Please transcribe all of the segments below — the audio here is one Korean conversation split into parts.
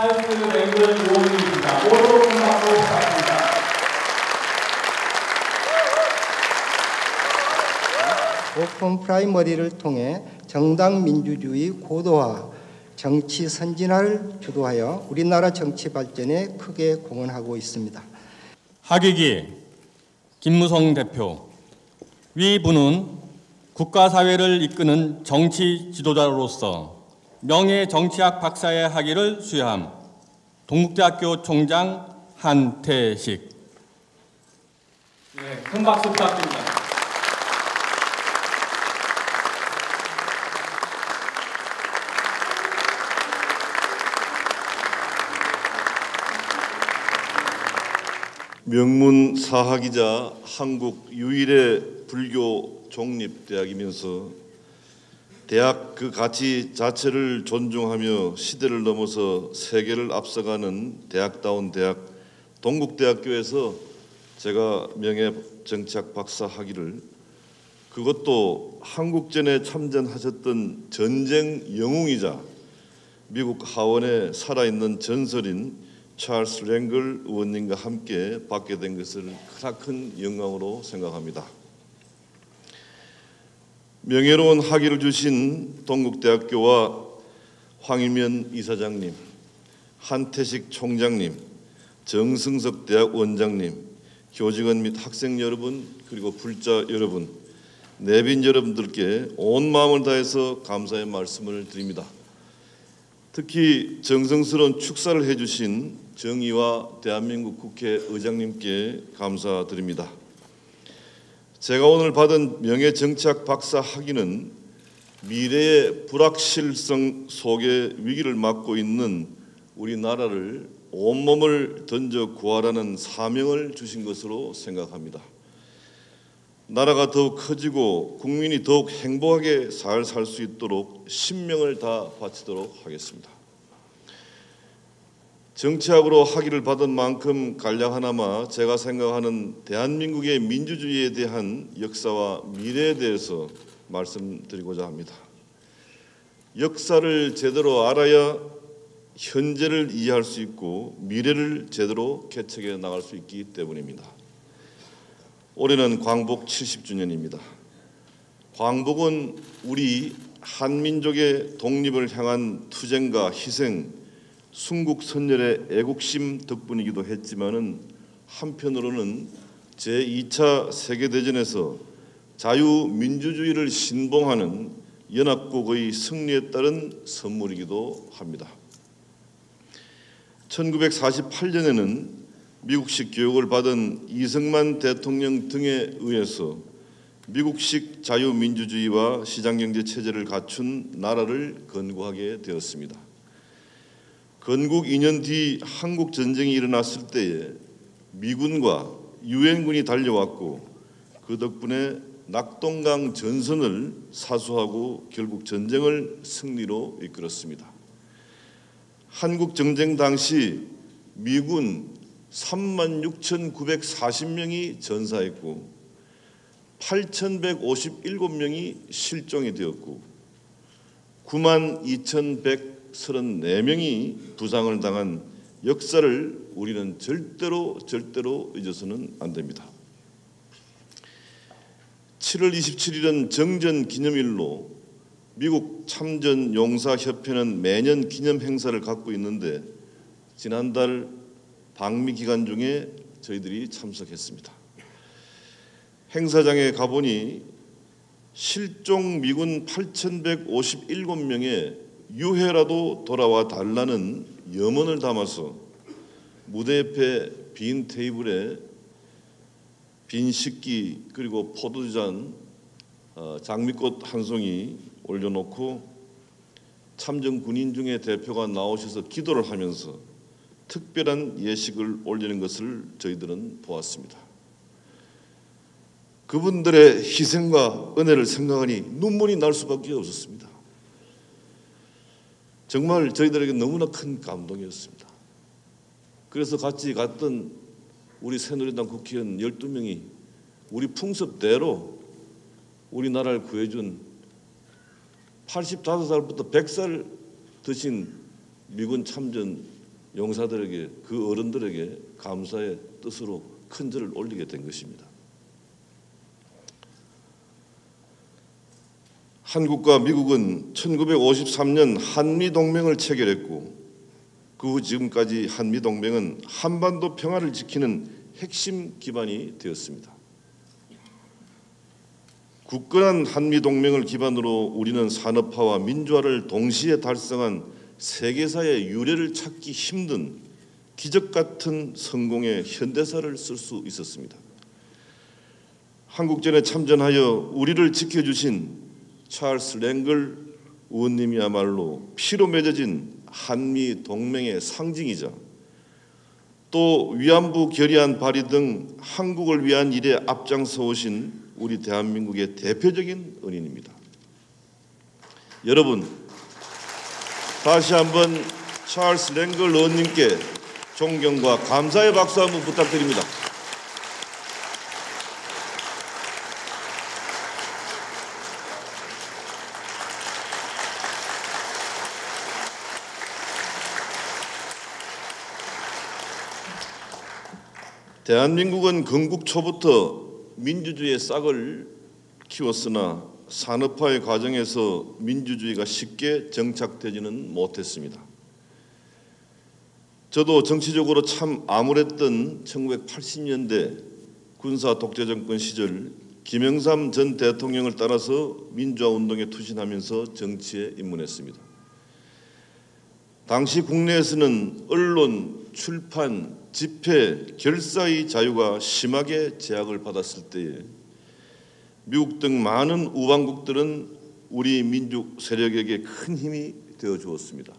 찰스 랭글 의원님입니다. 모두 큰 박수 부탁드립니다. 오픈 프라이머리를 통해 정당 민주주의 고도화, 정치 선진화를 주도하여 우리나라 정치 발전에 크게 공헌하고 있습니다. 하기기 김무성 대표, 위 분은 국가사회를 이끄는 정치 지도자로서 명예정치학 박사의 학위를 수여함. 동국대학교 총장 한태식. 네, 큰 박수 부탁드립니다. 명문 사학이자 한국 유일의 불교 종립대학이면서 대학 그 가치 자체를 존중하며 시대를 넘어서 세계를 앞서가는 대학다운 대학 동국대학교에서 제가 명예정치학 박사 학위를, 그것도 한국전에 참전하셨던 전쟁 영웅이자 미국 하원에 살아있는 전설인 찰스 랭글 의원님과 함께 받게 된 것을 크나큰 영광으로 생각합니다. 명예로운 학위를 주신 동국대학교와 황일면 이사장님, 한태식 총장님, 정승석 대학 원장님, 교직원 및 학생 여러분, 그리고 불자 여러분, 내빈 여러분들께 온 마음을 다해서 감사의 말씀을 드립니다. 특히 정성스러운 축사를 해주신 정의와 대한민국 국회의장님께 감사드립니다. 제가 오늘 받은 명예정치학 박사 학위는 미래의 불확실성 속에 위기를 맞고 있는 우리나라를 온몸을 던져 구하라는 사명을 주신 것으로 생각합니다. 나라가 더욱 커지고 국민이 더욱 행복하게 잘 살 수 있도록 신명을 다 바치도록 하겠습니다. 정치학으로 학위를 받은 만큼 간략하나마 제가 생각하는 대한민국의 민주주의에 대한 역사와 미래에 대해서 말씀드리고자 합니다. 역사를 제대로 알아야 현재를 이해할 수 있고 미래를 제대로 개척해 나갈 수 있기 때문입니다. 올해는 광복 70주년입니다. 광복은 우리 한민족의 독립을 향한 투쟁과 희생, 순국선열의 애국심 덕분이기도 했지만은 한편으로는 제2차 세계대전에서 자유민주주의를 신봉하는 연합국의 승리에 따른 선물이기도 합니다. 1948년에는 미국식 교육을 받은 이승만 대통령 등에 의해서 미국식 자유민주주의와 시장경제 체제를 갖춘 나라를 건국하게 되었습니다. 건국 2년 뒤 한국전쟁이 일어났을 때에 미군과 유엔군이 달려왔고 그 덕분에 낙동강 전선을 사수하고 결국 전쟁을 승리로 이끌었습니다. 한국전쟁 당시 미군 36,940명이 전사했고 8,157명이 실종이 되었고 92,134명이 부상을 당한 역사를 우리는 절대로 잊어서는 안 됩니다. 7월 27일은 정전 기념일로 미국 참전용사협회는 매년 기념 행사를 갖고 있는데 지난달 방미 기간 중에 저희들이 참석했습니다. 행사장에 가보니 실종 미군 8,157명의 유해라도 돌아와 달라는 염원을 담아서 무대 옆에 빈 테이블에 빈 식기 그리고 포도주잔, 장미꽃 한 송이 올려놓고 참전 군인 중에 대표가 나오셔서 기도를 하면서 특별한 예식을 올리는 것을 저희들은 보았습니다. 그분들의 희생과 은혜를 생각하니 눈물이 날 수밖에 없었습니다. 정말 저희들에게 너무나 큰 감동이었습니다. 그래서 같이 갔던 우리 새누리당 국회의원 12명이 우리 풍습대로 우리나라를 구해준 85살부터 100살 드신 미군 참전 용사들에게, 그 어른들에게 감사의 뜻으로 큰 절을 올리게 된 것입니다. 한국과 미국은 1953년 한미동맹을 체결했고 그 후 지금까지 한미동맹은 한반도 평화를 지키는 핵심 기반이 되었습니다. 굳건한 한미동맹을 기반으로 우리는 산업화와 민주화를 동시에 달성한 세계사의 유례를 찾기 힘든 기적 같은 성공의 현대사를 쓸 수 있었습니다. 한국전에 참전하여 우리를 지켜주신 찰스 랭글 의원님이야말로 피로 맺어진 한미 동맹의 상징이자 또 위안부 결의안 발의 등 한국을 위한 일에 앞장서 오신 우리 대한민국의 대표적인 은인입니다. 여러분, 다시 한번 찰스 랭글 의원님께 존경과 감사의 박수 한번 부탁드립니다. 대한민국은 건국 초부터 민주주의의 싹을 키웠으나 산업화의 과정에서 민주주의가 쉽게 정착되지는 못했습니다. 저도 정치적으로 참 암울했던 1980년대 군사 독재 정권 시절 김영삼 전 대통령을 따라서 민주화 운동에 투신하면서 정치에 입문했습니다. 당시 국내에서는 언론, 출판, 집회, 결사의 자유가 심하게 제약을 받았을 때에 미국 등 많은 우방국들은 우리 민족 세력에게 큰 힘이 되어 주었습니다.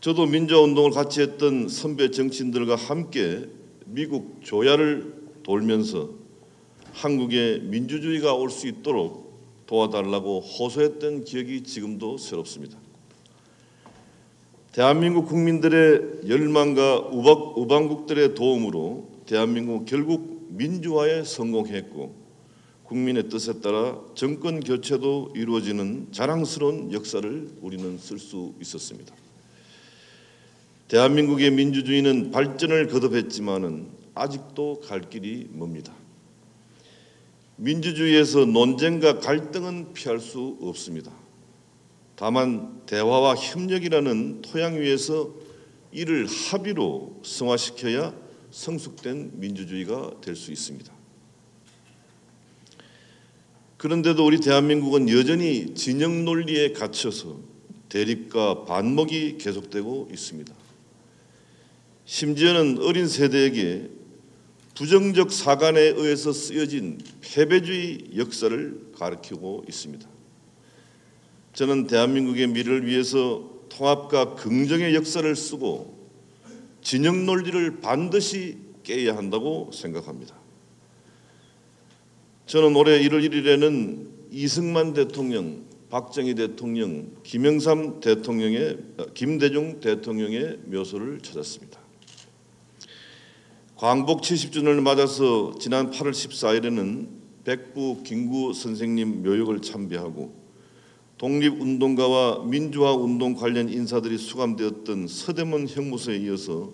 저도 민주화 운동을 같이 했던 선배 정치인들과 함께 미국 조야를 돌면서 한국에 민주주의가 올 수 있도록 도와달라고 호소했던 기억이 지금도 새롭습니다. 대한민국 국민들의 열망과 우방국들의 도움으로 대한민국 결국 민주화에 성공했고 국민의 뜻에 따라 정권 교체도 이루어지는 자랑스러운 역사를 우리는 쓸 수 있었습니다. 대한민국의 민주주의는 발전을 거듭했지만은 아직도 갈 길이 멉니다. 민주주의에서 논쟁과 갈등은 피할 수 없습니다. 다만 대화와 협력이라는 토양 위에서 이를 합의로 승화시켜야 성숙된 민주주의가 될 수 있습니다. 그런데도 우리 대한민국은 여전히 진영 논리에 갇혀서 대립과 반목이 계속되고 있습니다. 심지어는 어린 세대에게 부정적 사관에 의해서 쓰여진 패배주의 역사를 가르치고 있습니다. 저는 대한민국의 미래를 위해서 통합과 긍정의 역사를 쓰고 진영 논리를 반드시 깨야 한다고 생각합니다. 저는 올해 1월 1일에는 이승만 대통령, 박정희 대통령, 김영삼 대통령의 김대중 대통령의 묘소를 찾았습니다. 광복 70주년을 맞아서 지난 8월 14일에는 백부 김구 선생님 묘역을 참배하고 독립운동가와 민주화운동 관련 인사들이 수감되었던 서대문 형무소에 이어서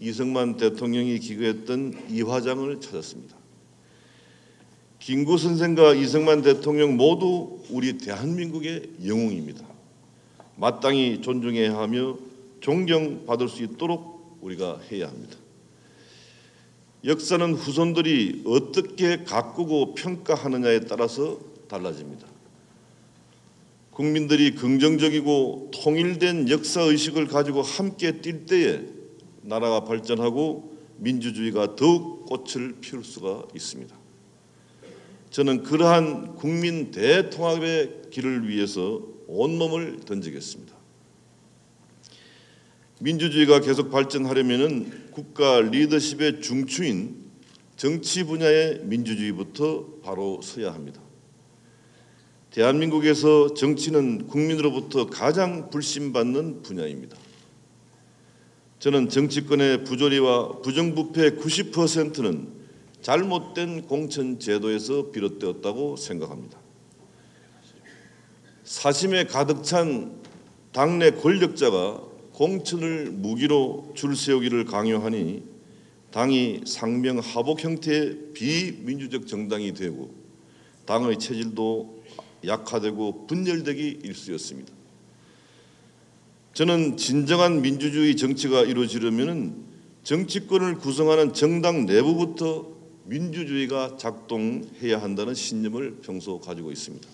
이승만 대통령이 기거했던 이화장을 찾았습니다. 김구 선생과 이승만 대통령 모두 우리 대한민국의 영웅입니다. 마땅히 존중해야 하며 존경받을 수 있도록 우리가 해야 합니다. 역사는 후손들이 어떻게 가꾸고 평가하느냐에 따라서 달라집니다. 국민들이 긍정적이고 통일된 역사의식을 가지고 함께 뛸 때에 나라가 발전하고 민주주의가 더욱 꽃을 피울 수가 있습니다. 저는 그러한 국민 대통합의 길을 위해서 온몸을 던지겠습니다. 민주주의가 계속 발전하려면 국가 리더십의 중추인 정치 분야의 민주주의부터 바로 서야 합니다. 대한민국에서 정치는 국민으로부터 가장 불신받는 분야입니다. 저는 정치권의 부조리와 부정부패의 90%는 잘못된 공천 제도에서 비롯되었다고 생각합니다. 사심에 가득 찬 당내 권력자가 공천을 무기로 줄 세우기를 강요하니 당이 상명하복 형태의 비민주적 정당이 되고 당의 체질도 약화되고 분열되기 일쑤였습니다. 저는 진정한 민주주의 정치가 이루어지려면 정치권을 구성하는 정당 내부부터 민주주의가 작동해야 한다는 신념을 평소 가지고 있습니다.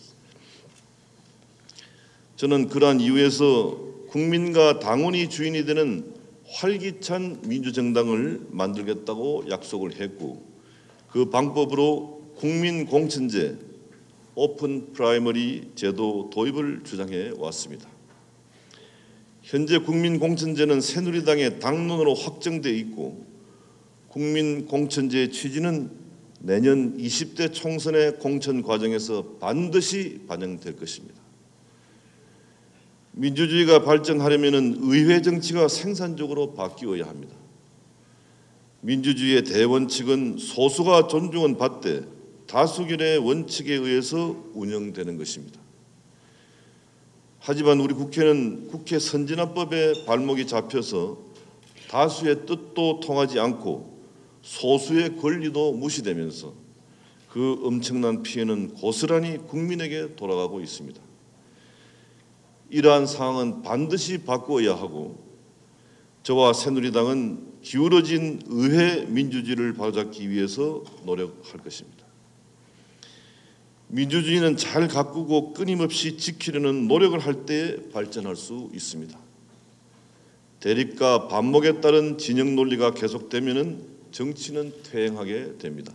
저는 그러한 이유에서 국민과 당원이 주인이 되는 활기찬 민주정당을 만들겠다고 약속을 했고 그 방법으로 국민공천제, 오픈 프라이머리 제도 도입을 주장해 왔습니다. 현재 국민공천제는 새누리당의 당론으로 확정되어 있고 국민공천제의 취지는 내년 20대 총선의 공천 과정에서 반드시 반영될 것입니다. 민주주의가 발전하려면 의회 정치가 생산적으로 바뀌어야 합니다. 민주주의의 대원칙은 소수가 존중은 받되 다수결의 원칙에 의해서 운영되는 것입니다. 하지만 우리 국회는 국회 선진화법에 발목이 잡혀서 다수의 뜻도 통하지 않고 소수의 권리도 무시되면서 그 엄청난 피해는 고스란히 국민에게 돌아가고 있습니다. 이러한 상황은 반드시 바꾸어야 하고 저와 새누리당은 기울어진 의회 민주주의를 바로잡기 위해서 노력할 것입니다. 민주주의는 잘 가꾸고 끊임없이 지키려는 노력을 할 때 발전할 수 있습니다. 대립과 반목에 따른 진영 논리가 계속되면 정치는 퇴행하게 됩니다.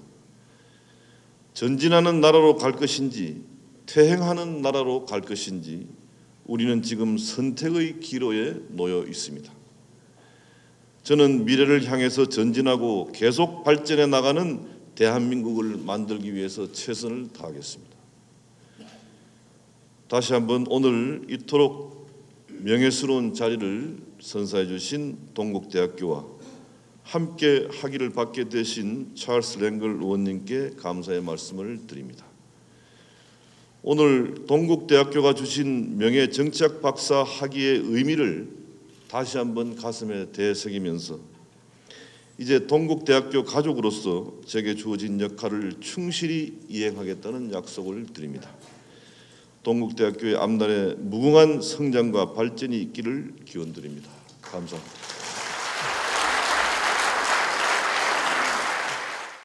전진하는 나라로 갈 것인지 퇴행하는 나라로 갈 것인지 우리는 지금 선택의 기로에 놓여 있습니다. 저는 미래를 향해서 전진하고 계속 발전해 나가는 대한민국을 만들기 위해서 최선을 다하겠습니다. 다시 한번 오늘 이토록 명예스러운 자리를 선사해 주신 동국대학교와 함께 학위를 받게 되신 찰스 랭글 의원님께 감사의 말씀을 드립니다. 오늘 동국대학교가 주신 명예정치학 박사 학위의 의미를 다시 한번 가슴에 되새기면서 이제 동국대학교 가족으로서 제게 주어진 역할을 충실히 이행하겠다는 약속을 드립니다. 동국대학교의 앞날에 무궁한 성장과 발전이 있기를 기원드립니다. 감사합니다.